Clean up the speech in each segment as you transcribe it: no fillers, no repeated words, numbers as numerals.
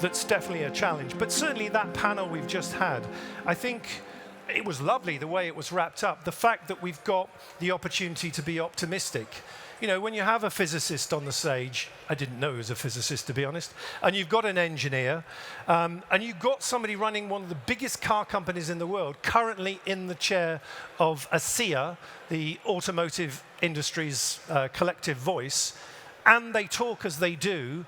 that's definitely a challenge. But certainly that panel we've just had, I think it was lovely the way it was wrapped up. The fact that we've got the opportunity to be optimistic. You know, when you have a physicist on the stage, I didn't know he was a physicist, to be honest, and you've got an engineer, and you've got somebody running one of the biggest car companies in the world, currently in the chair of ASEA, the automotive industry's collective voice, and they talk as they do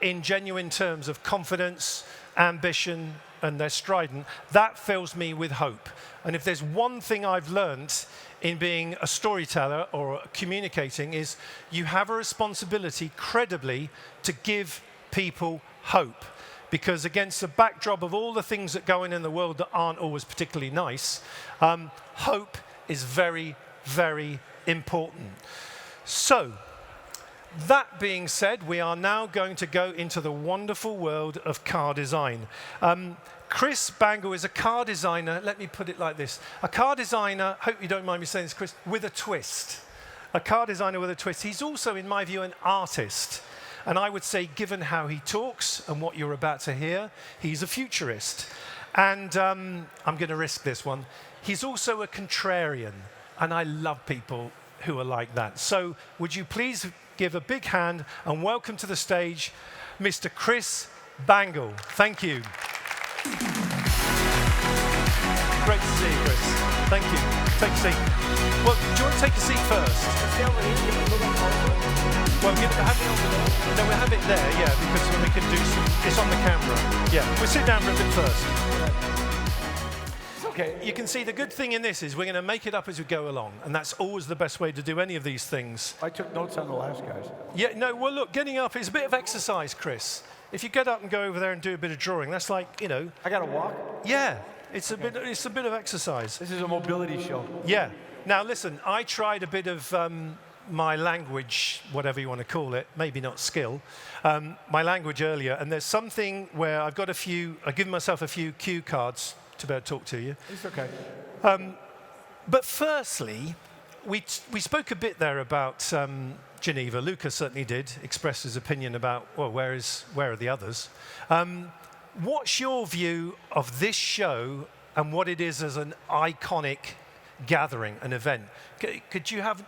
in genuine terms of confidence, ambition, and they're strident. That fills me with hope. And if there's one thing I've learned in being a storyteller or communicating, is you have a responsibility credibly to give people hope. Because against the backdrop of all the things that go on in the world that aren't always particularly nice, hope is very, very important. So, that being said, we are now going to go into the wonderful world of car design. Chris Bangle is a car designer, let me put it like this, a car designer, hope you don't mind me saying this, Chris, with a twist. A car designer with a twist. He's also, in my view, an artist. And I would say, given how he talks and what you're about to hear, he's a futurist. And I'm going to risk this one. He's also a contrarian. And I love people who are like that. So would you please give a big hand and welcome to the stage, Mr. Chris Bangle. Thank you. Great to see you, Chris. Thank you. Take a seat. Well, do you want to take a seat first? Well, have it over there. No, we'll have it there, yeah, because then we can do some, it's on the camera. Yeah, we'll sit down for a bit first. Okay. You can see the good thing in this is we're going to make it up as we go along, and that's always the best way to do any of these things. I took notes on the last guys. Yeah, no, well, look, getting up is a bit of exercise, Chris. If you get up and go over there and do a bit of drawing, that's like, you know. I got to walk? Yeah, it's a bit of exercise. This is a mobility show. Yeah. Now, listen, I tried a bit of my language, whatever you want to call it, maybe not skill, my language earlier, and there's something where I've given myself a few cue cards to be able to talk to you. It's okay. But firstly, we spoke a bit there about Geneva. Luca certainly did express his opinion about, well, where are the others? What's your view of this show and what it is as an iconic gathering, an event? Could you have,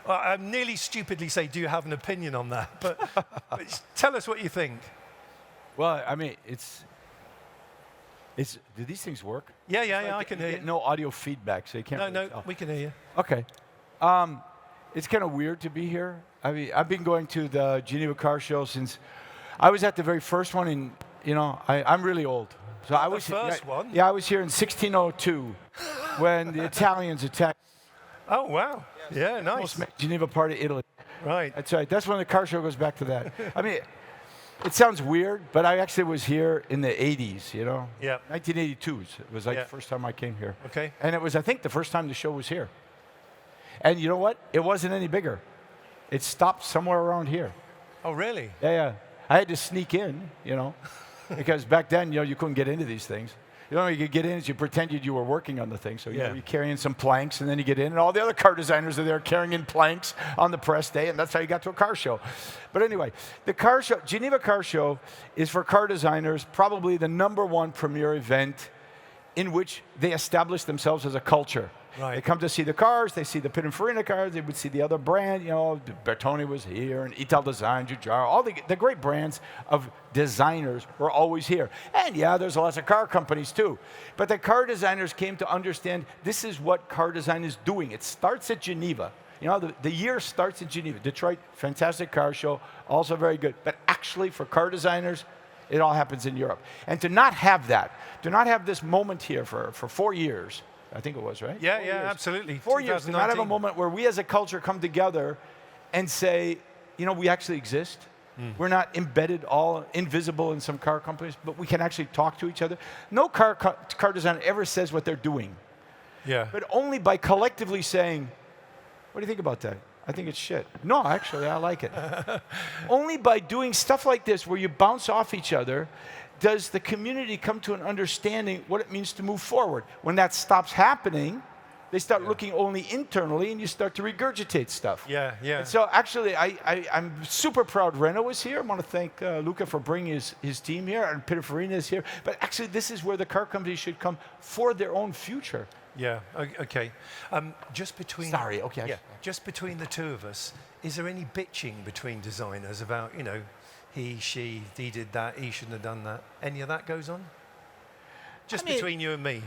I nearly stupidly say, do you have an opinion on that? But tell us what you think. Well, I mean, do these things work? Yeah, I can hear you. No audio feedback, so you can't really tell. We can hear you. Okay. It's kind of weird to be here. I mean, I've been going to the Geneva Car Show since I was at the very first one in, you know, I'm really old. So I was the first one? Yeah, I was here in 1602 when the Italians attacked. Oh, wow. Yeah, nice. Almost made Geneva part of Italy. Right. That's right. That's when the car show goes back to that. I mean, it sounds weird, but I actually was here in the 80s, you know? Yeah. 1982 was like the first time I came here. Okay. And it was, I think, the first time the show was here. And you know what? It wasn't any bigger. It stopped somewhere around here. Oh, really? Yeah. I had to sneak in, you know, because back then, you know, you couldn't get into these things. You know, you could get in as you pretended you were working on the thing. So you know, you carry in some planks, and then you get in, and all the other car designers are there carrying in planks on the press day, and that's how you got to a car show. But anyway, the car show, Geneva Car Show, is for car designers probably the _1 premier event in which they establish themselves as a culture. Right. They come to see the cars, they see the Pininfarina cars, they would see the other brand, you know, Bertoni was here, and Ital Design, Giugiaro, all the great brands of designers were always here. And yeah, there's lots of car companies too. But the car designers came to understand this is what car design is doing. It starts at Geneva. You know, the year starts in Geneva. Detroit, fantastic car show, also very good. But actually for car designers, it all happens in Europe. And to not have that, to not have this moment here for 4 years, I think it was, right? Yeah, absolutely. 4 years, to not have a moment where we as a culture come together and say, you know, we actually exist. We're not embedded, all invisible in some car companies, but we can actually talk to each other. No car designer ever says what they're doing. Yeah. But only by collectively saying, what do you think about that? I think it's shit. No, actually, I like it. Only by doing stuff like this where you bounce off each other does the community come to an understanding what it means to move forward. When that stops happening, They start looking only internally, and you start to regurgitate stuff. Yeah, yeah. And so actually, I'm super proud Renault is here. I want to thank Luca for bringing his team here, and Pininfarina is here. But actually, this is where the car companies should come for their own future. Yeah, okay. Just between... Sorry, okay. Yeah, just between the two of us, is there any bitching between designers about, you know, he, she, he did that, he shouldn't have done that? Any of that goes on? Just between you and me.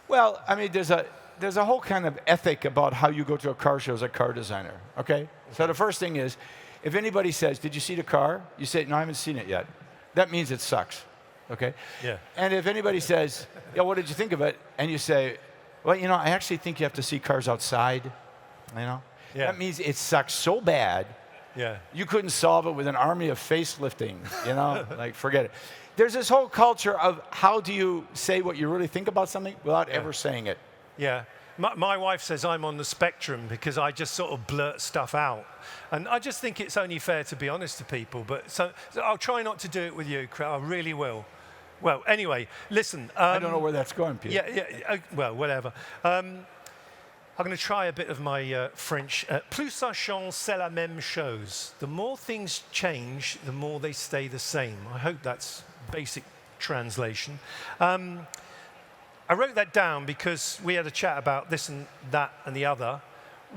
Well, I mean, there's a whole kind of ethic about how you go to a car show as a car designer, okay? So the first thing is, if anybody says, did you see the car? You say, no, I haven't seen it yet. That means it sucks, okay? Yeah. And if anybody says, yeah, what did you think of it? And you say, well, you know, I actually think you have to see cars outside, you know? Yeah. That means it sucks so bad, you couldn't solve it with an army of facelifting, you know? Like, forget it. There's this whole culture of how do you say what you really think about something without ever saying it. Yeah. My wife says I'm on the spectrum because I just sort of blurt stuff out. And I just think it's only fair to be honest to people. But so I'll try not to do it with you, Chris. I really will. Well, anyway, listen. I don't know where that's going, Peter. Yeah, well, whatever. I'm going to try a bit of my French. Plus ça change, c'est la même chose. The more things change, the more they stay the same. I hope that's basic translation. I wrote that down because we had a chat about this and that and the other.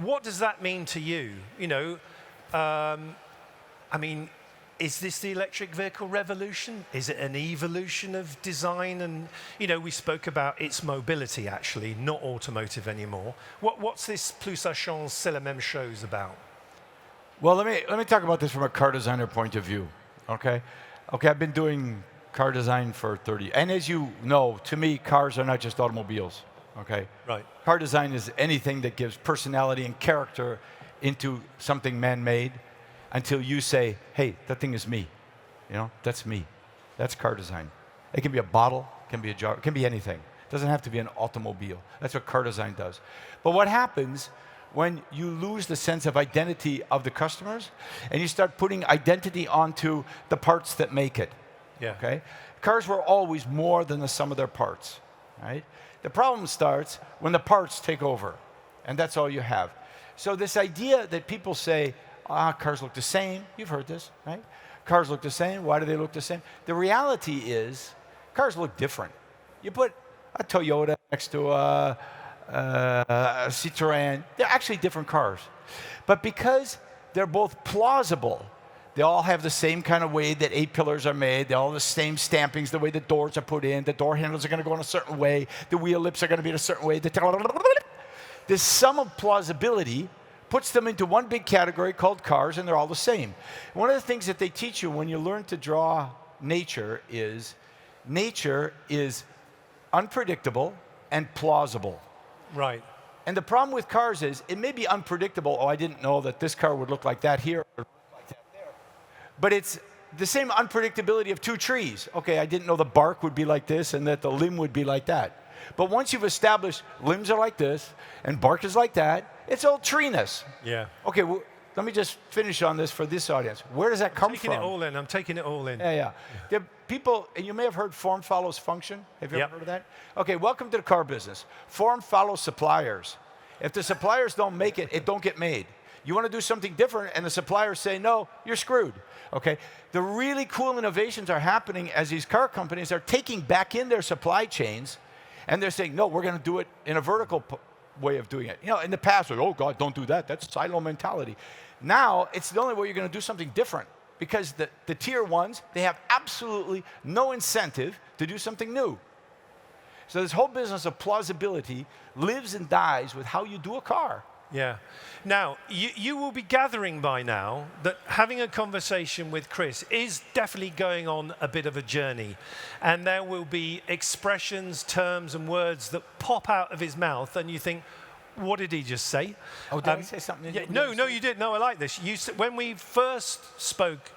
What does that mean to you? You know, I mean, is this the electric vehicle revolution? Is it an evolution of design? And, you know, we spoke about its mobility, actually, not automotive anymore. What's this plus ça change, c'est la même chose about? Well, let me talk about this from a car designer point of view, okay? Okay, I've been doing car design for 30. And as you know, to me, cars are not just automobiles, okay? Right. Car design is anything that gives personality and character into something man-made until you say, hey, that thing is me. You know, that's me. That's car design. It can be a bottle, it can be a jar, it can be anything. It doesn't have to be an automobile. That's what car design does. But what happens when you lose the sense of identity of the customers and you start putting identity onto the parts that make it? Yeah. Okay? Cars were always more than the sum of their parts, right? The problem starts when the parts take over, and that's all you have. So this idea that people say, cars look the same, you've heard this, right? Cars look the same, why do they look the same? The reality is, cars look different. You put a Toyota next to a Citroën, they're actually different cars. But because they're both plausible, they all have the same kind of way that A-pillars are made. They all have the same stampings, the way the doors are put in. The door handles are going to go in a certain way. The wheel lips are going to be in a certain way. This sum of plausibility puts them into one big category called cars, and they're all the same. One of the things that they teach you when you learn to draw nature is unpredictable and plausible. Right. And the problem with cars is it may be unpredictable. Oh, I didn't know that this car would look like that here. But it's the same unpredictability of two trees. Okay, I didn't know the bark would be like this and that the limb would be like that. But once you've established limbs are like this and bark is like that, it's all treeness. Yeah. Okay, well, let me just finish on this for this audience. Where does that come from? I'm taking it all in. Yeah. There are people, and you may have heard form follows function. Have you ever heard of that? Okay, welcome to the car business. Form follows suppliers. If the suppliers don't make it, it don't get made. You want to do something different, and the suppliers say, no, you're screwed. Okay? The really cool innovations are happening as these car companies are taking back in their supply chains, and they're saying, no, we're going to do it in a vertical way of doing it. You know, in the past, like, oh, God, don't do that. That's silo mentality. Now, it's the only way you're going to do something different because the tier ones, they have absolutely no incentive to do something new. So this whole business of plausibility lives and dies with how you do a car. Yeah. Now, you will be gathering by now that having a conversation with Chris is definitely going on a bit of a journey. And there will be expressions, terms, and words that pop out of his mouth, and you think, what did he just say? Oh, did I say something? Yeah, no, you didn't. No, I like this. You said, when we first spoke,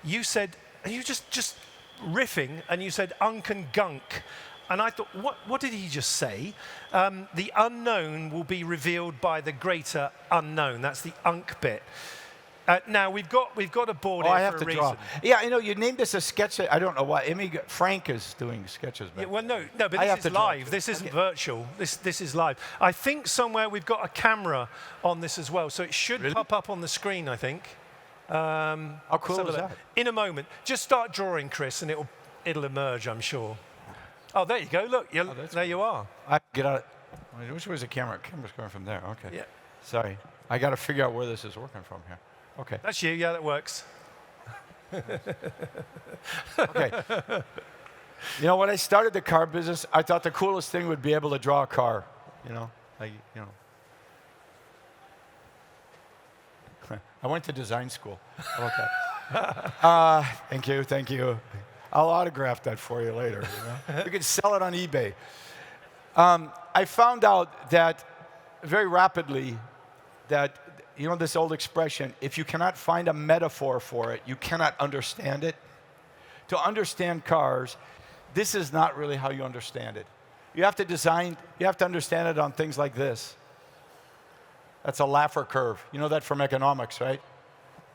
you said, and you just riffing, and you said unk and gunk. And I thought, what did he just say? The unknown will be revealed by the greater unknown. That's the unk bit. Now we've got a board Oh, here I have for to a draw. reason. Yeah, you know, you named this a sketch. I don't know why. Frank is doing sketches. Yeah, well, no, but I have this to is draw live. too. This isn't virtual. This is live. I think somewhere we've got a camera on this as well, so it should pop up on the screen, I think. How cool is that? In a moment. Just start drawing, Chris, and it'll emerge, I'm sure. Oh, there you go. Look, there you are. I get out. Which way is the camera? Camera's going from there. Okay. Yeah. Sorry. I got to figure out where this is working from here. Okay. That's you. Yeah, that works. Okay. You know, when I started the car business, I thought the coolest thing would be able to draw a car. You know, I went to design school. How about that? Thank you. I'll autograph that for you later. You know? You can sell it on eBay. I found out that very rapidly that, you know, this old expression, if you cannot find a metaphor for it, you cannot understand it. To understand cars, this is not really how you understand it. You have to understand it on things like this. That's a Laffer curve. You know that from economics, right?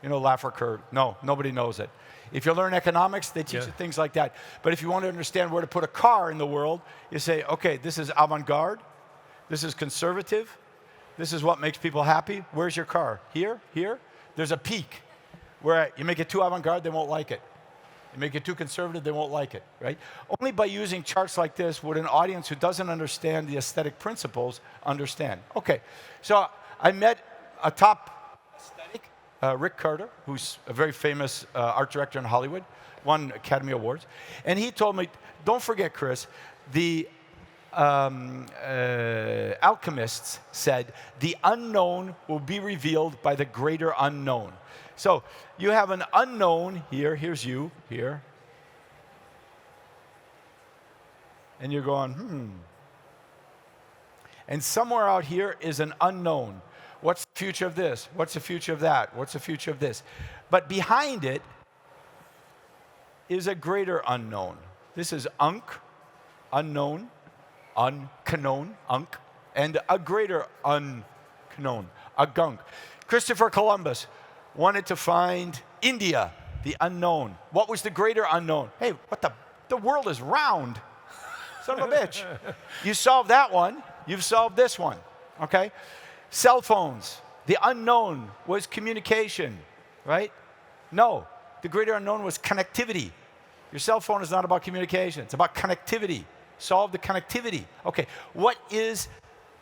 You know Laffer curve. No, nobody knows it. If you learn economics, they teach you things like that. But if you want to understand where to put a car in the world, you say, okay, this is avant-garde, this is conservative, this is what makes people happy. Where's your car? Here? Here? There's a peak where you make it too avant-garde, they won't like it. You make it too conservative, they won't like it, right? Only by using charts like this would an audience who doesn't understand the aesthetic principles understand. Okay, so I met a top aesthetic, Rick Carter, who's a very famous art director in Hollywood, won Academy Awards. And he told me, don't forget, Chris, the alchemists said, the unknown will be revealed by the greater unknown. So you have an unknown here, here's you, here. And you're going, And somewhere out here is an unknown. What's the future of this? What's the future of that? What's the future of this? But behind it is a greater unknown. This is unknown, unknown, and a greater unknown, a gunk. Christopher Columbus wanted to find India, the unknown. What was the greater unknown? Hey, the world is round. Son of a bitch. You solved that one, you've solved this one, okay? Cell phones, the unknown was communication, right? No, the greater unknown was connectivity. Your cell phone is not about communication, it's about connectivity. Solve the connectivity. Okay, what is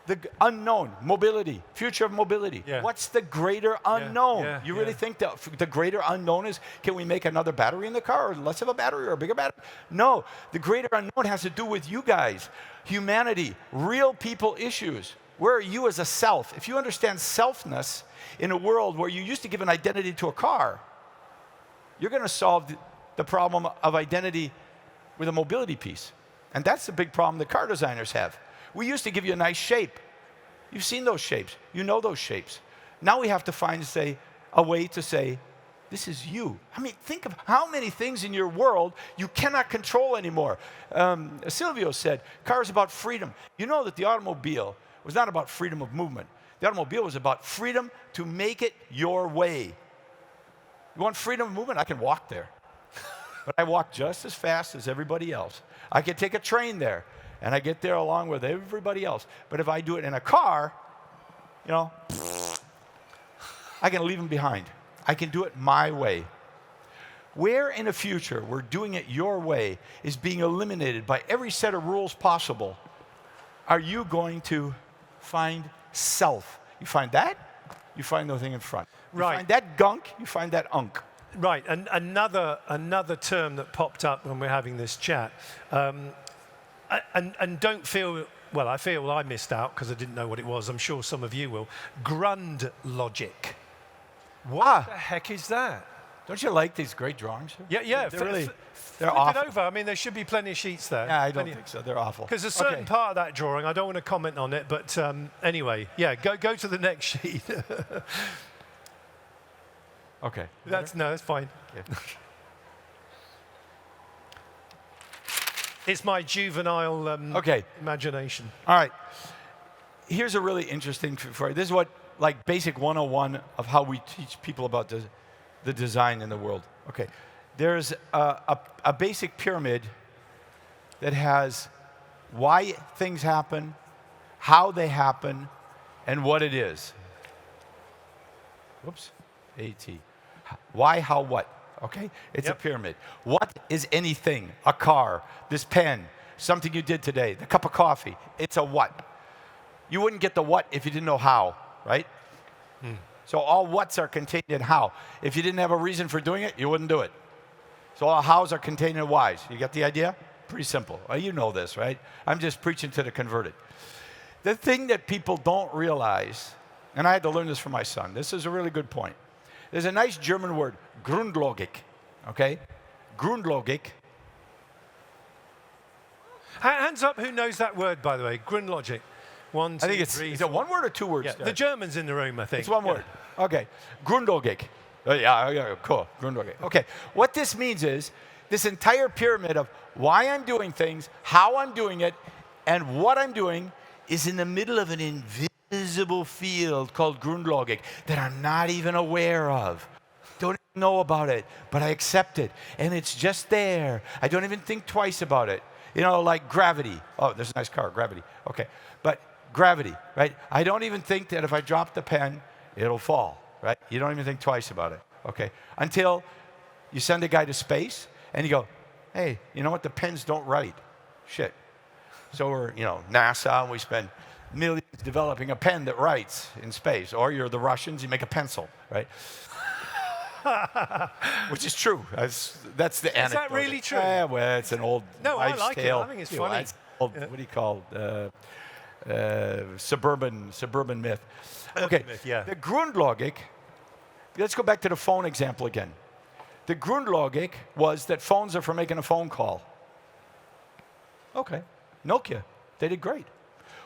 the unknown? Mobility, future of mobility. Yeah. What's the greater unknown? Yeah, You really think that the greater unknown is, can we make another battery in the car, or less of a battery, or a bigger battery? No, the greater unknown has to do with you guys, humanity, real people issues. Where are you as a self? If you understand selfness in a world where you used to give an identity to a car, you're going to solve the problem of identity with a mobility piece. And that's the big problem that car designers have. We used to give you a nice shape. You've seen those shapes. You know those shapes. Now we have to find, a way to say, this is you. I mean, think of how many things in your world you cannot control anymore. Silvio said, cars about freedom. You know that the automobile was not about freedom of movement. The automobile was about freedom to make it your way. You want freedom of movement? I can walk there. But I walk just as fast as everybody else. I can take a train there, and I get there along with everybody else. But if I do it in a car, you know, I can leave them behind. I can do it my way. Where in the future we're doing it your way is being eliminated by every set of rules possible, are you going to find self? You find that, you find the thing in front. Right. You find that gunk, you find that unk. Right, and another term that popped up when we're having this chat, and don't feel, well, I feel I missed out because I didn't know what it was. I'm sure some of you will. Grund logic. What the heck is that? Don't you like these great drawings? Yeah. They're flip awful. it over. I mean, there should be plenty of sheets there. Yeah, I don't think so. They're awful. Because a certain part of that drawing, I don't want to comment on it, but anyway, yeah, go to the next sheet. Okay. That's fine. Yeah. It's my juvenile Okay. imagination. All right. Here's a really interesting story. This is what like basic 101 of how we teach people about the design in the world. Okay, there's a basic pyramid that has why things happen, how they happen, and what it is. Whoops, A-T. Why, how, what? Okay, it's a pyramid. What is anything? A car, this pen, something you did today, the cup of coffee. It's a what. You wouldn't get the what if you didn't know how, right? So all whats are contained in how. If you didn't have a reason for doing it, you wouldn't do it. So all hows are contained in whys. You get the idea? Pretty simple. Well, you know this, right? I'm just preaching to the converted. The thing that people don't realize, and I had to learn this from my son. This is a really good point. There's a nice German word, Grundlogik, okay? Grundlogik. Hands up who knows that word, by the way, Grundlogic. One, two, I think three, is it one word or two words? yeah, the Germans in the room, I think. It's one word. Okay. Grundlogik. Yeah, cool. Grundlogik. Okay. What this means is this entire pyramid of why I'm doing things, how I'm doing it, and what I'm doing is in the middle of an invisible field called Grundlogik that I'm not even aware of. Don't even know about it, but I accept it. And it's just there. I don't even think twice about it. You know, like gravity. Oh, there's a nice car, gravity. Okay. But gravity, right? I don't even think that if I drop the pen, it'll fall, right? You don't even think twice about it, okay? Until you send a guy to space and you go, hey, you know what? The pens don't write. Shit. So we're, NASA, and we spend millions developing a pen that writes in space. Or you're the Russians, you make a pencil, right? Which is true. That's the anecdote. Is that really true? Yeah, well, it's an old I like tale. it. I think it's funny. It's old, what do you call suburban myth. Okay, myth, yeah. The Grundlogik, let's go back to the phone example again. The Grundlogik was that phones are for making a phone call. Okay, Nokia, they did great.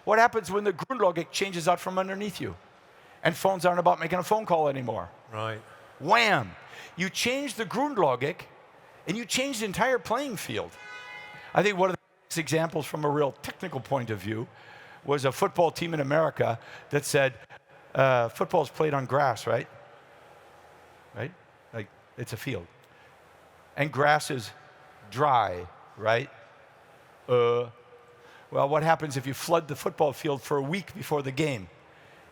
What happens when the Grundlogik changes out from underneath you and phones aren't about making a phone call anymore? Right. Wham! You change the Grundlogik and you change the entire playing field. I think one of the best examples from a real technical point of view was a football team in America that said, football's played on grass, right? Right? Like, it's a field. And grass is dry, right? Well, what happens if you flood the football field for a week before the game?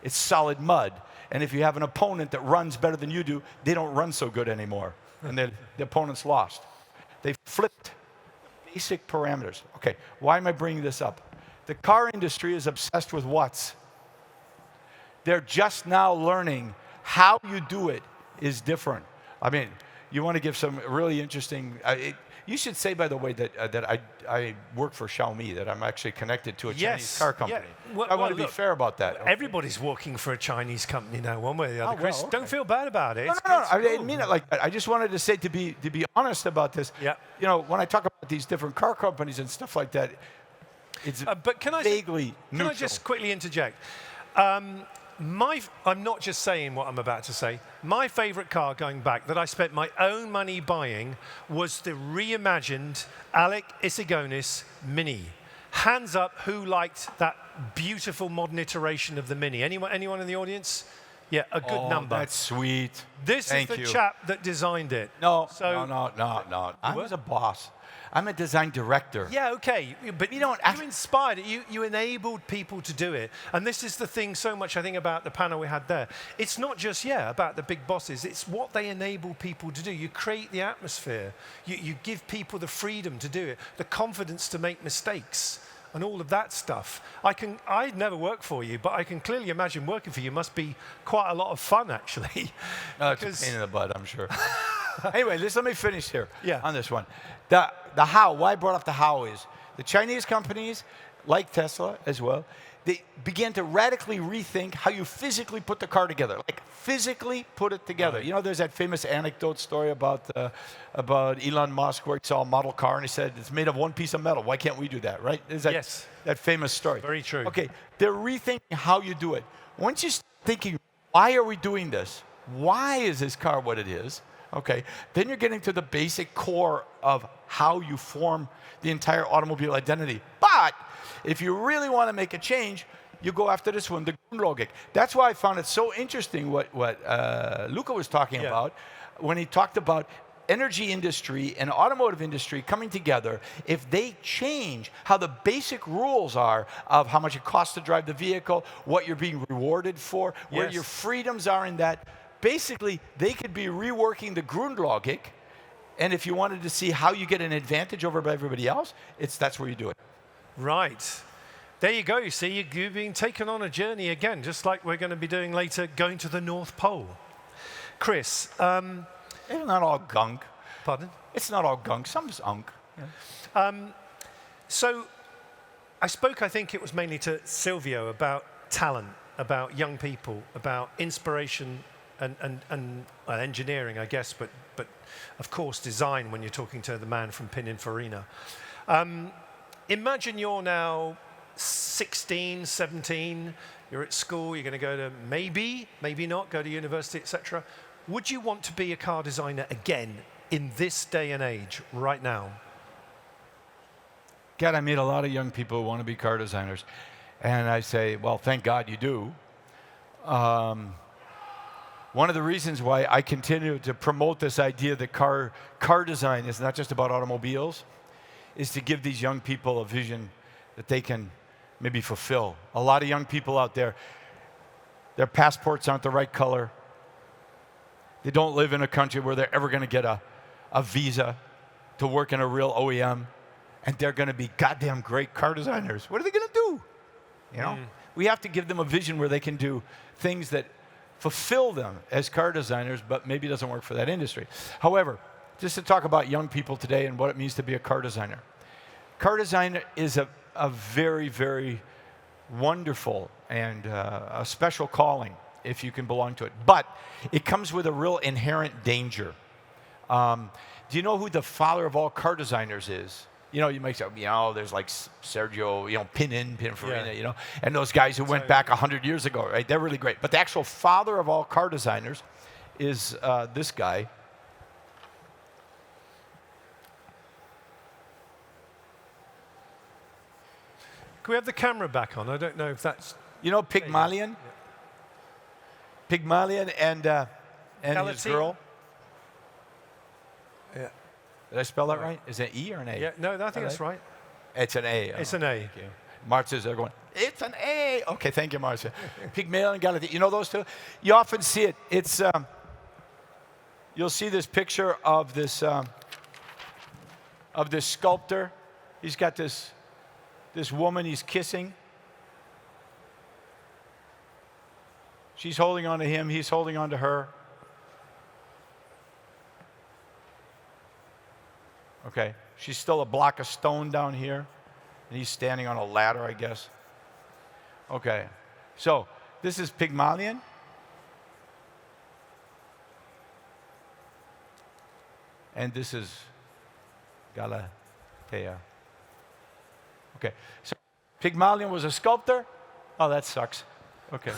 It's solid mud. And if you have an opponent that runs better than you do, they don't run so good anymore. And the opponent's lost. They flipped basic parameters. Okay, why am I bringing this up? The car industry is obsessed with what's. They're just now learning how you do it is different. I mean, you want to give some really interesting. You should say, by the way, that I work for Xiaomi, that I'm actually connected to a Chinese car company. Yeah. Well, I want to look, be fair about that. Okay? Everybody's working for a Chinese company now, one way or the other. Oh, Chris, well, okay. don't feel bad about it. No, I didn't mean it like that. I just wanted to say to be honest about this. Yeah. You know, when I talk about these different car companies and stuff like that, it's but vaguely neutral. Can I just quickly interject? I'm not just saying what I'm about to say. My favorite car going back that I spent my own money buying was the reimagined Alec Isigonis Mini. Hands up who liked that beautiful modern iteration of the Mini. Anyone in the audience? Yeah, a good number. That's sweet. This Thank is the you. chap that designed it. No. So, I was a boss. I'm a design director. Yeah, okay, but you inspired it. You enabled people to do it. And this is the thing so much, I think, about the panel we had there. It's not just, about the big bosses. It's what they enable people to do. You create the atmosphere. You give people the freedom to do it, the confidence to make mistakes, and all of that stuff. I'd never work for you, but I can clearly imagine working for you must be quite a lot of fun, actually. No, it's a pain in the butt, I'm sure. Anyway, let me finish here on this one. The how, why I brought up the how is the Chinese companies, like Tesla as well, they began to radically rethink how you physically put the car together, like physically put it together. Right. You know, there's that famous anecdote story about Elon Musk where he saw a model car and he said, it's made of one piece of metal. Why can't we do that, right? Yes. That famous story. Very true. Okay, they're rethinking how you do it. Once you start thinking, why are we doing this? Why is this car what it is? Okay, then you're getting to the basic core of how you form the entire automobile identity. But if you really want to make a change, you go after this one, the Grundlogik. That's why I found it so interesting what Luca was talking about when he talked about energy industry and automotive industry coming together. If they change how the basic rules are of how much it costs to drive the vehicle, what you're being rewarded for, where your freedoms are in that, basically they could be reworking the Grundlogik. And if you wanted to see how you get an advantage over everybody else, that's where you do it. Right. There you go. You see, you're being taken on a journey again, just like we're going to be doing later, going to the North Pole. Chris. It's not all gunk. Pardon? It's not all gunk. Some's unk. Yeah. So I spoke, I think it was mainly to Silvio, about talent, about young people, about inspiration and engineering, I guess, but of course design when you're talking to the man from Pininfarina. Imagine you're now 16, 17, you're at school, you're going to go to maybe not, go to university, etc. Would you want to be a car designer again in this day and age, right now? God, I meet a lot of young people who want to be car designers. And I say, well, thank God you do. One of the reasons why I continue to promote this idea that car design is not just about automobiles is to give these young people a vision that they can maybe fulfill. A lot of young people out there, their passports aren't the right color. They don't live in a country where they're ever going to get a visa to work in a real OEM, and they're going to be goddamn great car designers. What are they going to do? You know, we have to give them a vision where they can do things that fulfill them as car designers, but maybe it doesn't work for that industry. However, just to talk about young people today and what it means to be a car designer. Car design is a very, very wonderful and a special calling if you can belong to it. But it comes with a real inherent danger. Do you know who the father of all car designers is? You know, you might say, there's like Sergio, Pininfarina, and those guys who went back 100 years ago, right? They're really great. But the actual father of all car designers is this guy. Can we have the camera back on? I don't know if that's... You know Pygmalion? Yeah. Pygmalion and his girl? Yeah. Did I spell that right? Is it an E or an A? Yeah, no, I think that's right. It's an A. It's an A. Marcia's there going, it's an A. Okay, thank you, Marcia. Pygmalion and Galatea. You know those two? You often see it. It's, you'll see this picture of this sculptor. He's got this woman he's kissing. She's holding on to him. He's holding on to her. Okay, she's still a block of stone down here, and he's standing on a ladder, I guess. Okay, so this is Pygmalion. And this is Galatea. Okay, so Pygmalion was a sculptor. Oh, that sucks. Okay.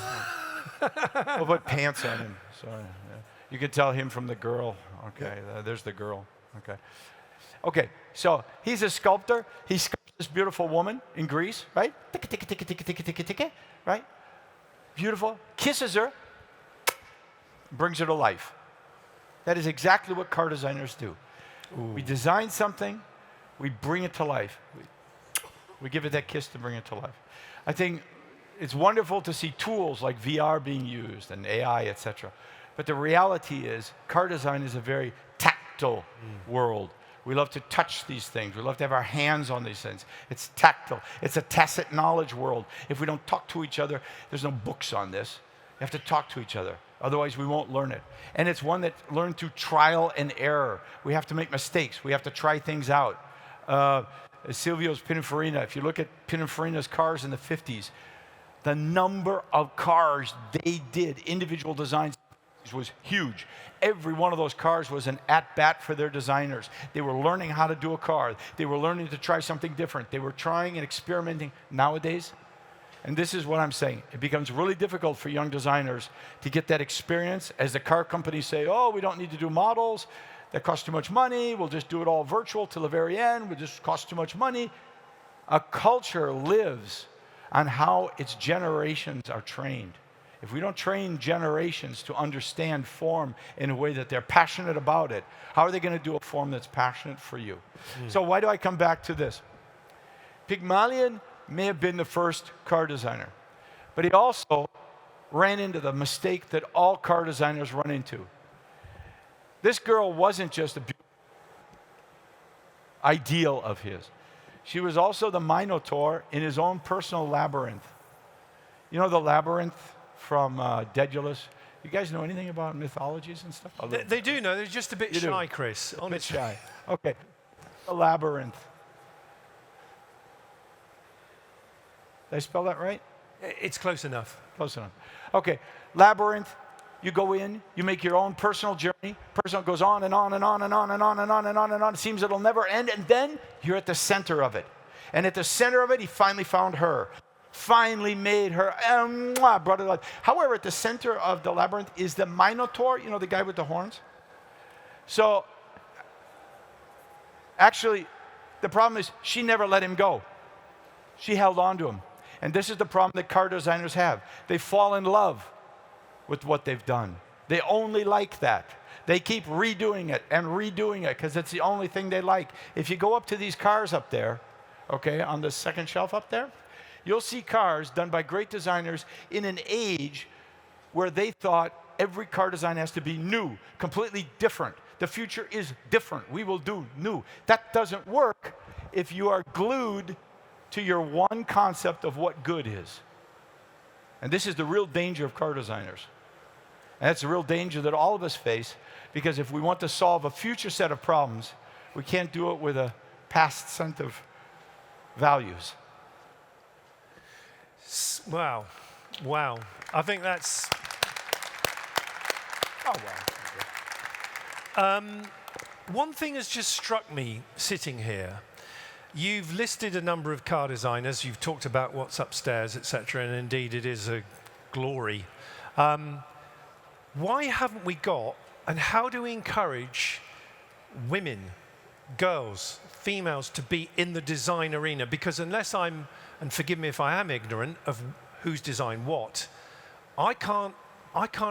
We'll put pants on him. So you can tell him from the girl. Okay, there's the girl. Okay. Okay, so he's a sculptor. He sculpts this beautiful woman in Greece, right? Right? Beautiful. Kisses her, brings her to life. That is exactly what car designers do. Ooh. We design something, we bring it to life. We give it that kiss to bring it to life. I think it's wonderful to see tools like VR being used and AI, etc. But the reality is, car design is a very tactile world. We love to touch these things. We love to have our hands on these things. It's tactile. It's a tacit knowledge world. If we don't talk to each other, there's no books on this. You have to talk to each other. Otherwise, we won't learn it. And it's one that's learned through trial and error. We have to make mistakes. We have to try things out. Silvio's Pininfarina, if you look at Pininfarina's cars in the 50s, the number of cars they did, individual designs, was huge. Every one of those cars was an at-bat for their designers. They were learning how to do a car. They were learning to try something different. They were trying and experimenting. Nowadays, and this is what I'm saying, it becomes really difficult for young designers to get that experience as the car companies say, oh, we don't need to do models. That costs too much money. We'll just do it all virtual till the very end. It just costs too much money. A culture lives on how its generations are trained. If we don't train generations to understand form in a way that they're passionate about it, how are they going to do a form that's passionate for you? So why do I come back to this? Pygmalion may have been the first car designer, but he also ran into the mistake that all car designers run into. This girl wasn't just a ideal of his. She was also the Minotaur in his own personal labyrinth. You know the labyrinth from Daedalus? You guys know anything about mythologies and stuff? They do know. They're just a bit shy, do. Chris. A bit shy. Okay. The labyrinth. Did I spell that right? It's close enough. Close enough. Okay. Labyrinth. You go in, you make your own personal journey. Personal goes on and on and on and on and on and on and on and on. It seems it'll never end, and then you're at the center of it. And at the center of it, he finally found her. Finally made her, brought her to life. However, at the center of the labyrinth is the Minotaur, you know, the guy with the horns? So, actually, the problem is she never let him go. She held on to him. And this is the problem that car designers have. They fall in love with what they've done. They only like that. They keep redoing it because it's the only thing they like. If you go up to these cars up there, okay, on the second shelf up there, you'll see cars done by great designers in an age where they thought every car design has to be new, completely different. The future is different. We will do new. That doesn't work if you are glued to your one concept of what good is. And this is the real danger of car designers. And that's the real danger that all of us face, because if we want to solve a future set of problems, we can't do it with a past set of values. Wow. Wow. I think that's... Oh, wow. One thing has just struck me sitting here. You've listed a number of car designers. You've talked about what's upstairs, etc., and indeed it is a glory. Why haven't we got, and how do we encourage women, girls, females to be in the design arena? Because unless I'm, and forgive me if I am ignorant of who's designed what, I can't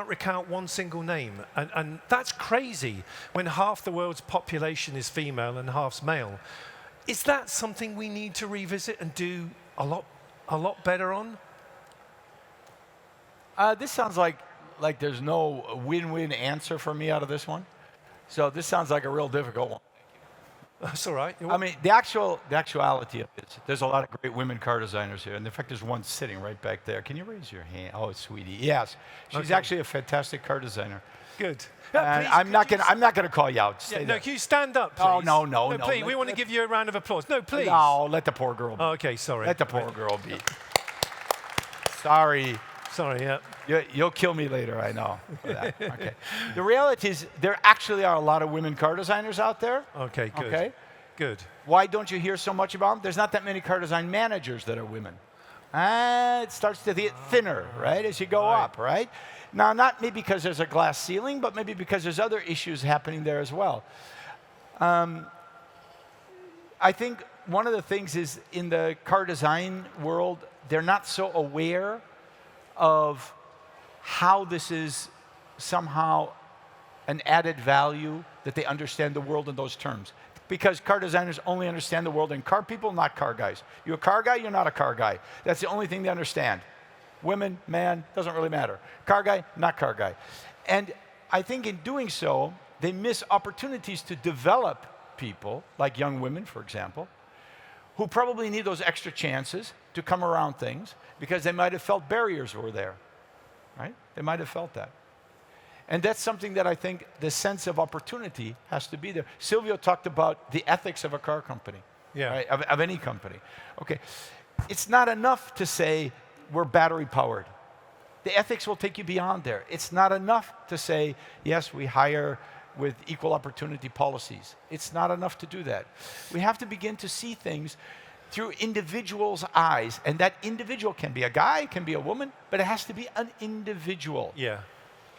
recount one single name. And that's crazy when half the world's population is female and half's male. Is that something we need to revisit and do a lot better on? This sounds like there's no win-win answer for me out of this one. So this sounds like a real difficult one. That's all right. I mean, the actuality of it is there's a lot of great women car designers here. And in fact, there's one sitting right back there. Can you raise your hand? Oh, sweetie. Yes. She's actually a fantastic car designer. Good. And I'm not gonna call you out. Yeah, no, can you stand up, please? Oh, no. Please, we want to give you a round of applause. No, please. No, let the poor girl be. Oh, okay, sorry. Let the poor girl be. Sorry. Sorry, yeah. You'll kill me later, I know. For that. Okay. The reality is there actually are a lot of women car designers out there. Okay, good. Okay? Good. Why don't you hear so much about them? There's not that many car design managers that are women. It starts to get thinner, right, as you go up, right? Now, not maybe because there's a glass ceiling, but maybe because there's other issues happening there as well. I think one of the things is in the car design world, they're not so aware of how this is somehow an added value, that they understand the world in those terms. Because car designers only understand the world in car people, not car guys. You're a car guy, you're not a car guy. That's the only thing they understand. Women, man, doesn't really matter. Car guy, not car guy. And I think in doing so, they miss opportunities to develop people, like young women, for example, who probably need those extra chances to come around things because they might have felt barriers were there, right? They might have felt that. And that's something that I think the sense of opportunity has to be there. Silvio talked about the ethics of a car company, right? Of any company. Okay, it's not enough to say we're battery powered. The ethics will take you beyond there. It's not enough to say, yes, we hire with equal opportunity policies. It's not enough to do that. We have to begin to see things through individuals' eyes. And that individual can be a guy, can be a woman, but it has to be an individual. Yeah.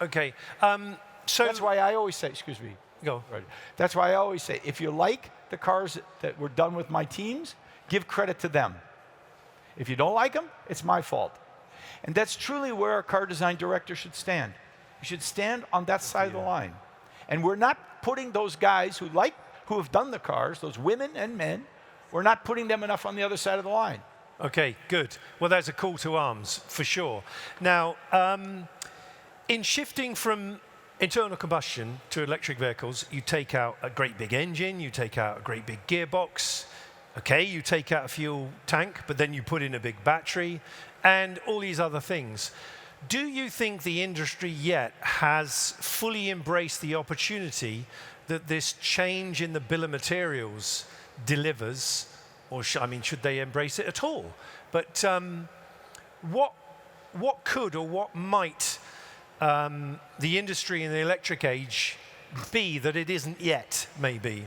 Okay. So that's why I always say, excuse me. Go. Right. That's why I always say, if you like the cars that were done with my teams, give credit to them. If you don't like them, it's my fault. And that's truly where a car design director should stand. You should stand on that side of the line. And we're not putting those guys who have done the cars, those women and men, we're not putting them enough on the other side of the line. Okay, good. Well, there's a call to arms, for sure. Now, in shifting from internal combustion to electric vehicles, you take out a great big engine, you take out a great big gearbox, okay, you take out a fuel tank, but then you put in a big battery, and all these other things. Do you think the industry yet has fully embraced the opportunity that this change in the bill of materials delivers, or should they embrace it at all? But what could or what might the industry in the electric age be that it isn't yet, maybe?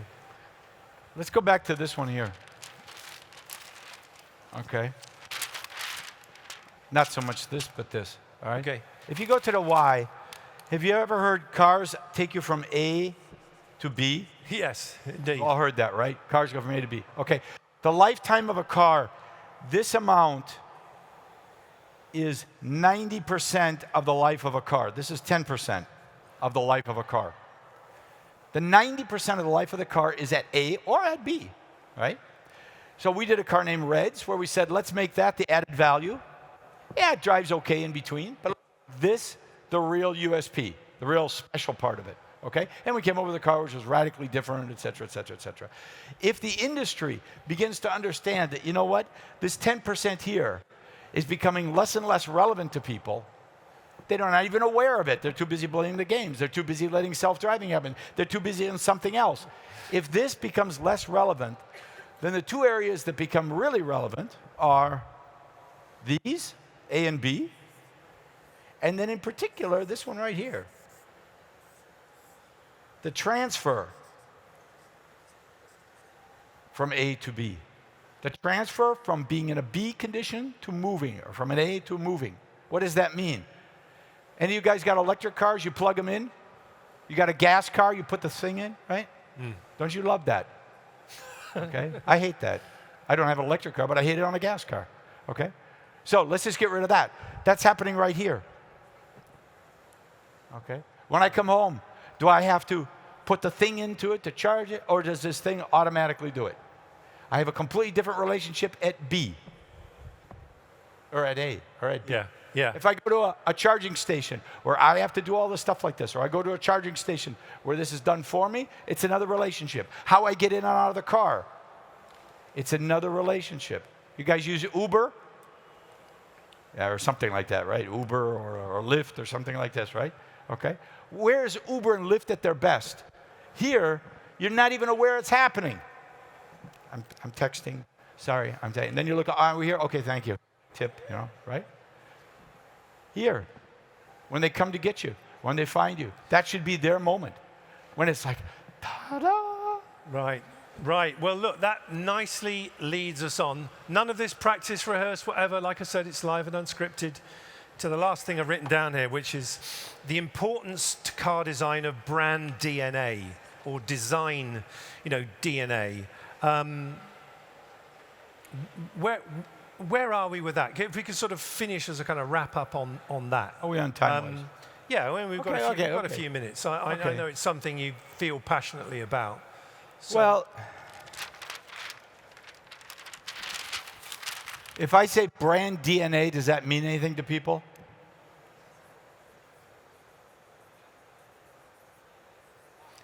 Let's go back to this one here. Okay. Not so much this, but this. All right? Okay. If you go to the Y, have you ever heard cars take you from A to B? Yes, indeed. You all heard that, right? Cars go from A to B. Okay. The lifetime of a car, this amount is 90% of the life of a car. This is 10% of the life of a car. The 90% of the life of the car is at A or at B, right? So we did a car named Reds where we said, let's make that the added value. Yeah, it drives okay in between, but this, the real USP, the real special part of it, okay? And we came up with a car which was radically different, et cetera, et cetera, et cetera. If the industry begins to understand that, you know what, this 10% here is becoming less and less relevant to people, they're not even aware of it. They're too busy playing the games. They're too busy letting self-driving happen. They're too busy on something else. If this becomes less relevant, then the two areas that become really relevant are these, A and B, and then in particular, this one right here, the transfer from A to B. The transfer from being in a B condition to moving, or from an A to moving. What does that mean? Any of you guys got electric cars, you plug them in? You got a gas car, you put the thing in, right? Don't you love that? Okay, I hate that. I don't have an electric car, but I hate it on a gas car, okay? So let's just get rid of that. That's happening right here, okay? When I come home, do I have to put the thing into it to charge it, or does this thing automatically do it? I have a completely different relationship at B, or at A, or at B. Yeah, yeah. If I go to a charging station where I have to do all this stuff like this, or I go to a charging station where this is done for me, it's another relationship. How I get in and out of the car, it's another relationship. You guys use Uber? Yeah, or something like that, right? Uber or Lyft or something like this, right? Okay. Where is Uber and Lyft at their best? Here, you're not even aware it's happening. I'm texting. Sorry, I'm texting. And then you look, oh, we're here? Okay, thank you. Tip, you know, right? Here, when they come to get you, when they find you, that should be their moment. When it's like, ta-da! Right, right. Well, look, that nicely leads us on. None of this practice, rehearse, whatever. Like I said, it's live and unscripted. To the last thing I've written down here, which is the importance to car design of brand DNA, or design, DNA. Where are we with that? If we could sort of finish as a kind of wrap up on that. Are we on time? Yeah, well, we've got a few minutes. I know it's something you feel passionately about. So. Well, if I say brand DNA, does that mean anything to people?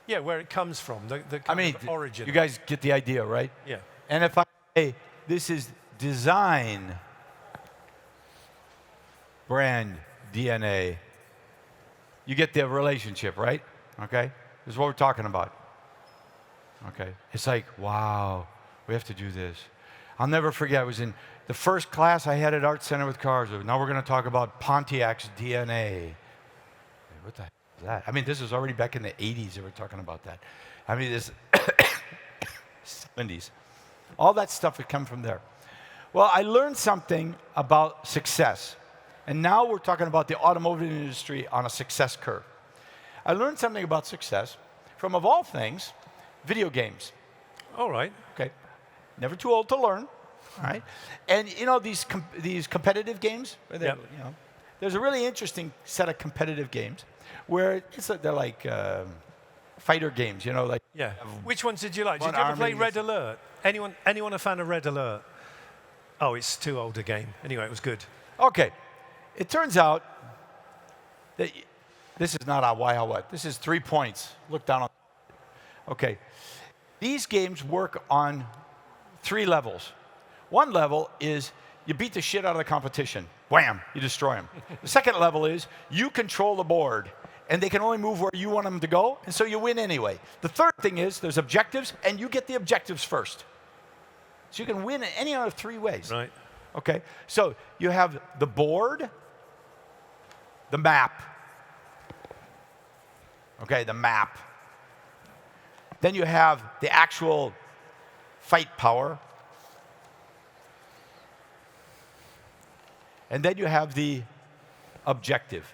Yeah, where it comes from, the kind of origin. You guys get the idea, right? Yeah. And if I say this is design brand DNA, you get the relationship, right? Okay? This is what we're talking about. Okay? It's like, wow, we have to do this. I'll never forget, I was in the first class I had at Art Center with cars. Now we're going to talk about Pontiac's DNA. What the heck is that? I mean, this was already back in the 80s they were talking about that. I mean, this 70s. All that stuff would come from there. Well, I learned something about success. And now we're talking about the automotive industry on a success curve. I learned something about success from, of all things, video games. All right. Okay. Never too old to learn. All right? And you know these competitive games? Where they, Yep. you know, there's a really interesting set of competitive games where they're like fighter games, you know, like Yeah. Which ones did you like? Did one you ever play army Red is- Alert? Anyone a fan of Red Alert? Oh, it's too old a game. Anyway, it was good. Okay. It turns out that this is not a why, how, what. This is 3 points. Look down on. Okay. These games work on 3 levels. One level is you beat the shit out of the competition. Wham, you destroy them. The second level is you control the board, and they can only move where you want them to go, and so you win anyway. The third thing is there's objectives, and you get the objectives first. So you can win in any out of 3 ways. Right. Okay, so you have the board, the map. Okay, the map. Then you have the actual fight power. And then you have the objective.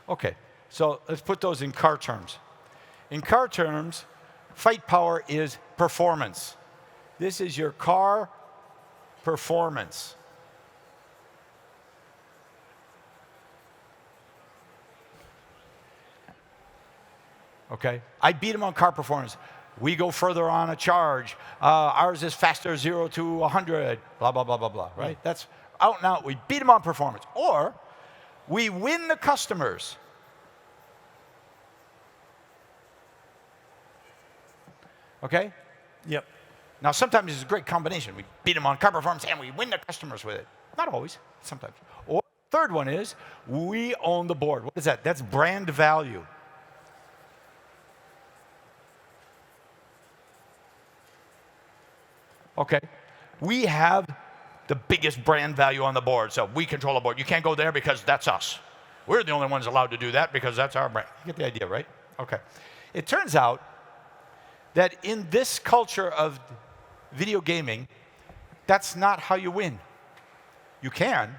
Okay, so let's put those in car terms. In car terms, fight power is performance. This is your car performance. Okay, I beat him on car performance. We go further on a charge. Ours is faster, 0 to 100, blah, blah, blah, blah, blah, right? That's out and out. We beat him on performance. Or we win the customers. Okay? Yep. Now, sometimes it's a great combination. We beat them on car performance and we win the customers with it. Not always, sometimes. Or third one is we own the board. What is that? That's brand value. Okay? We have the biggest brand value on the board, so we control the board. You can't go there because that's us. We're the only ones allowed to do that because that's our brand. You get the idea, right? Okay. It turns out that in this culture of video gaming, that's not how you win. You can,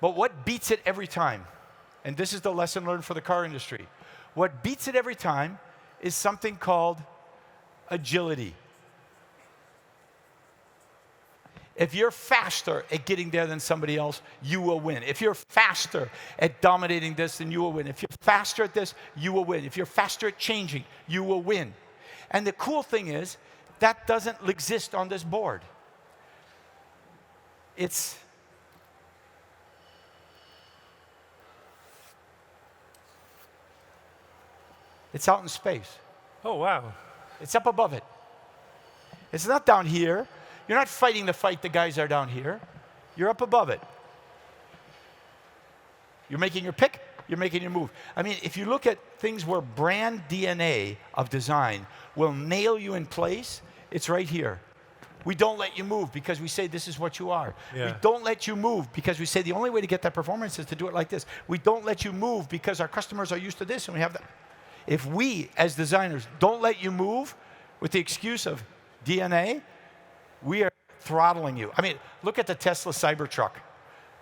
but what beats it every time, and this is the lesson learned for the car industry, what beats it every time is something called agility. If you're faster at getting there than somebody else, you will win. If you're faster at dominating this, then you will win. If you're faster at this, you will win. If you're faster at changing, you will win. And the cool thing is, that doesn't exist on this board. It's out in space. Oh, wow. It's up above it. It's not down here. You're not fighting the fight the guys are down here. You're up above it. You're making your pick, you're making your move. I mean, if you look at things where brand DNA of design will nail you in place, it's right here. We don't let you move because we say this is what you are. Yeah. We don't let you move because we say the only way to get that performance is to do it like this. We don't let you move because our customers are used to this and we have that. If we, as designers, don't let you move with the excuse of DNA, we are throttling you. I mean, look at the Tesla Cybertruck.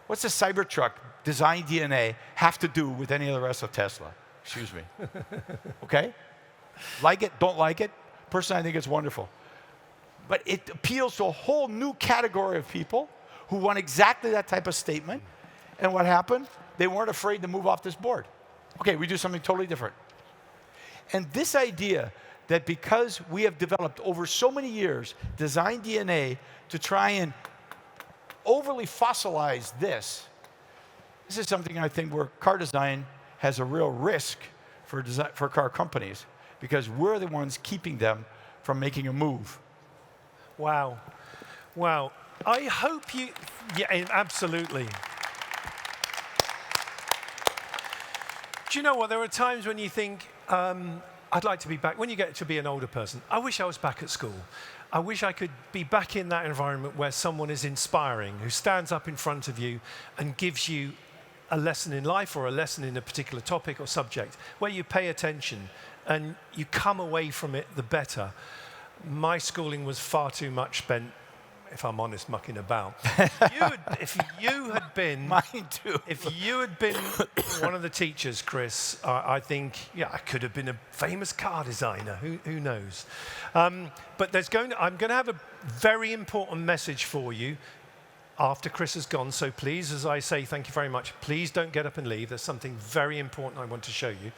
What's the Cybertruck design DNA have to do with any of the rest of Tesla? Excuse me. Okay? Like it, don't like it. Personally, I think it's wonderful. But it appeals to a whole new category of people who want exactly that type of statement. And what happened? They weren't afraid to move off this board. Okay, we do something totally different. And this idea that because we have developed over so many years design DNA to try and overly fossilize this is something I think where car design has a real risk for car companies because we're the ones keeping them from making a move. Wow. Wow. I hope you... Yeah, absolutely. Do you know what? There are times when you think, I'd like to be back. When you get to be an older person, I wish I was back at school. I wish I could be back in that environment where someone is inspiring, who stands up in front of you and gives you a lesson in life or a lesson in a particular topic or subject, where you pay attention and you come away from it the better. My schooling was far too much spent if I'm honest, mucking about. If you had been, Mine too. if you had been one of the teachers, Chris, I think, yeah, I could have been a famous car designer. Who knows? But I'm going to have a very important message for you after Chris has gone. So please, as I say, thank you very much. Please don't get up and leave. There's something very important I want to show you.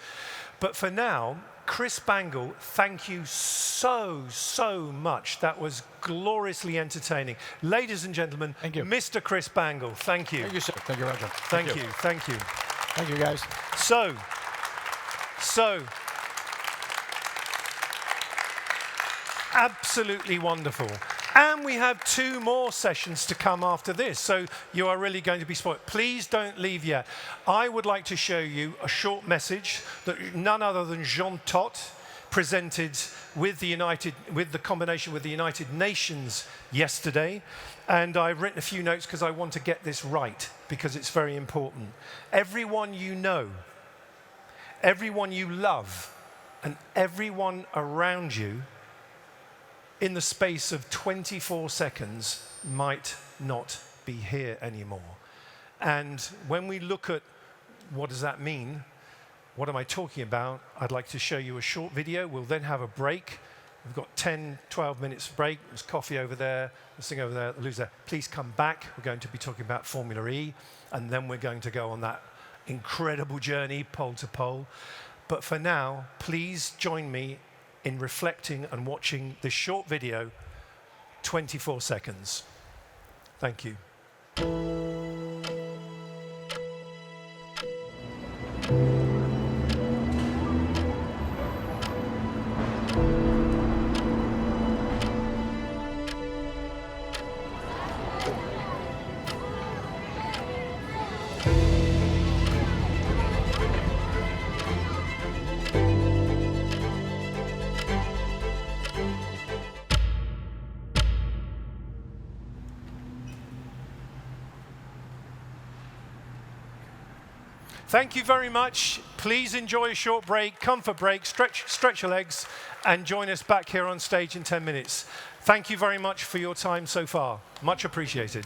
But for now, Chris Bangle, thank you so much. That was gloriously entertaining. Ladies and gentlemen, thank you. Mr. Chris Bangle, thank you. Thank you, sir. Thank you, Roger. Thank you. Thank you, guys. So, absolutely wonderful. And we have 2 more sessions to come after this, so you are really going to be spoiled. Please don't leave yet. I would like to show you a short message that none other than Jean Todt presented with the combination with the United Nations yesterday. And I've written a few notes because I want to get this right, because it's very important. Everyone you know, everyone you love, and everyone around you in the space of 24 seconds might not be here anymore. And when we look at what does that mean, what am I talking about, I'd like to show you a short video. We'll then have a break. We've got 10, 12 minutes break. There's coffee over there, this thing over there, the loser. Please come back. We're going to be talking about Formula E, and then we're going to go on that incredible journey, pole to pole. But for now, please join me in reflecting and watching this short video, 24 seconds. Thank you. Thank you very much. Please enjoy a short break, comfort break, stretch your legs, and join us back here on stage in 10 minutes. Thank you very much for your time so far. Much appreciated.